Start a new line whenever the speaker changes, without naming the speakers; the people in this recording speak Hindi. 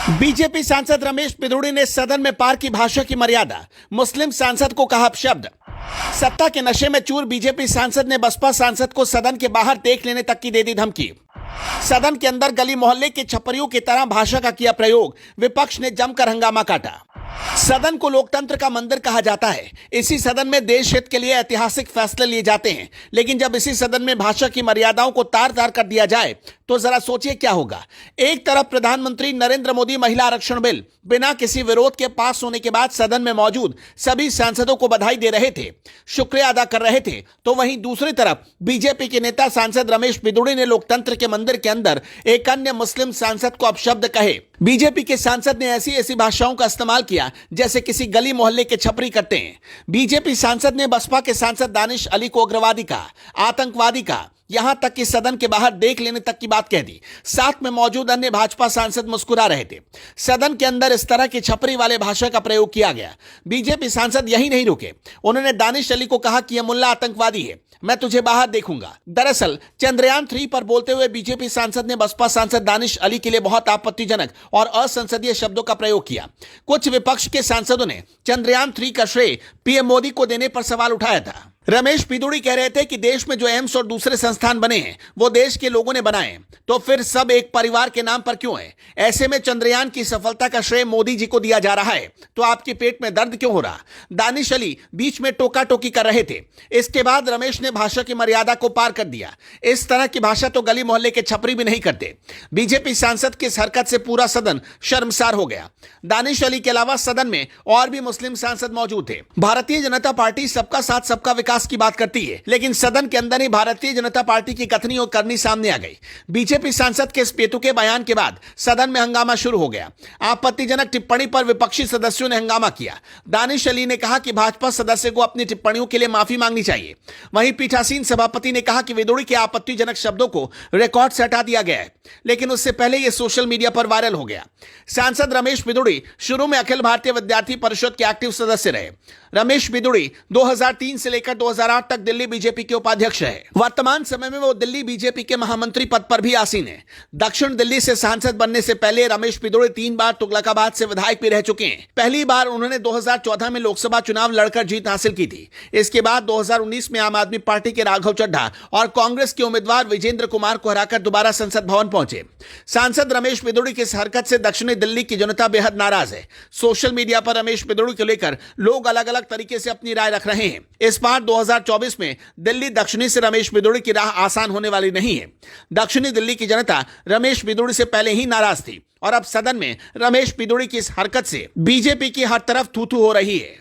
बीजेपी सांसद रमेश पिधुड़ी ने सदन में पार की भाषा की मर्यादा, मुस्लिम सांसद को कहा अपशब्द। सत्ता के नशे में चूर बीजेपी सांसद ने बसपा सांसद को सदन के बाहर देख लेने तक की दे दी धमकी। सदन के अंदर गली मोहल्ले के छपरियों की तरह भाषा का किया प्रयोग, विपक्ष ने जमकर हंगामा काटा। सदन को लोकतंत्र का मंदिर कहा जाता है। इसी सदन में देश हित के लिए ऐतिहासिक फैसले लिए जाते हैं, लेकिन जब इसी सदन में भाषा की मर्यादाओं को तार तार कर दिया जाए तो जरा सोचिए क्या होगा। एक तरफ प्रधानमंत्री नरेंद्र मोदी महिला आरक्षण बिल बिना किसी विरोध के पास होने के बाद सदन में मौजूद सभी सांसदों को बधाई दे रहे थे, शुक्रिया अदा कर रहे थे, तो वहीं दूसरी तरफ बीजेपी के नेता सांसद रमेश पिधुड़ी ने लोकतंत्र के मंदिर के अंदर एक अन्य मुस्लिम सांसद को अपशब्द कहे। बीजेपी के सांसद ने ऐसी ऐसी भाषाओं का इस्तेमाल किया जैसे किसी गली मोहल्ले के छपरी करते हैं। बीजेपी सांसद ने बसपा के सांसद दानिश अली को उग्रवादी कहा, आतंकवादी कहा, यहां तक कि सदन के बाहर देख लेने तक की बात कह दी। साथ में मौजूद अन्य भाजपा सांसद मुस्कुरा रहे थे। सदन के अंदर इस तरह की छपरी वाले भाषा का प्रयोग किया गया। बीजेपी सांसद यही नहीं रुके, उन्होंने दानिश अली को कहा कि यह मुल्ला आतंकवादी है, मैं तुझे बाहर देखूंगा। दरअसल चंद्रयान 3 पर बोलते हुए बीजेपी सांसद ने बसपा सांसद दानिश अली के लिए बहुत आपत्तिजनक और असंसदीय शब्दों का प्रयोग किया। कुछ विपक्ष के सांसदों ने चंद्रयान 3 का श्रेय पीएम मोदी को देने पर सवाल उठाया था। रमेश पिधुड़ी कह रहे थे कि देश में जो एम्स और दूसरे संस्थान बने हैं वो देश के लोगों ने बनाए, तो फिर सब एक परिवार के नाम पर क्यों है? ऐसे में चंद्रयान की सफलता का श्रेय मोदी जी को दिया जा रहा है, तो आपके पेट में दर्द क्यों हो रहा? दानिश अली बीच में टोका टोकी कर रहे थे। इसके बाद रमेश ने भाषा की मर्यादा को पार कर दिया। इस तरह की भाषा तो गली मोहल्ले के छपरी भी नहीं करते। बीजेपी सांसद की इस हरकत से पूरा सदन शर्मसार हो गया। दानिश अली के अलावा सदन में और भी मुस्लिम सांसद मौजूद थे। भारतीय जनता पार्टी सबका साथ सबका विकास की बात करती है, लेकिन सदन के अंदर ही भारतीय जनता पार्टी की कथनी और करनी सामने आ गई। बीजेपी सांसद के इस बेतुके बयान के बाद सदन में हंगामा शुरू हो गया। आपत्तिजनक टिप्पणी पर विपक्षी सदस्यों ने हंगामा किया। दानिश अली ने कहा कि भाजपा सदस्य को अपनी टिप्पणियों के लिए माफी मांगनी चाहिए। वहीं पीठासीन सभापति ने कहा कि पिधुड़ी के आपत्तिजनक शब्दों को रिकॉर्ड से हटा दिया गया है, लेकिन उससे पहले यह सोशल मीडिया पर वायरल हो गया। सांसद रमेश पिधुड़ी शुरू में अखिल भारतीय विद्यार्थी परिषद के एक्टिव सदस्य रहे। रमेश पिधुड़ी 2003 से लेकर 2008 तक दिल्ली बीजेपी के उपाध्यक्ष है। वर्तमान समय में वो दिल्ली बीजेपी के महामंत्री पद पर भी आसीन है। दक्षिण दिल्ली से सांसद बनने से पहले रमेश पिधुड़ी 3 बार तुगलकाबाद से विधायक भी रह चुके हैं। पहली बार उन्होंने 2014 में लोकसभा चुनाव लड़कर जीत हासिल की थी। इसके बाद 2019 में आम आदमी पार्टी के राघव चड्ढा और कांग्रेस के उम्मीदवार विजेंद्र कुमार को हराकर दोबारा संसद भवन पहुंचे। सांसद रमेश पिधुड़ी की इस हरकत से दक्षिणी दिल्ली की जनता बेहद नाराज है। सोशल मीडिया पर रमेश पिधुड़ी को लेकर लोग अलग अलग तरीके से अपनी राय रख रहे हैं। इस बार 2024 में दिल्ली दक्षिणी से रमेश पिधुड़ी की राह आसान होने वाली नहीं है। दक्षिणी दिल्ली की जनता रमेश पिधुड़ी से पहले ही नाराज थी और अब सदन में रमेश पिधुड़ी की इस हरकत से बीजेपी की हर तरफ थू थू हो रही है।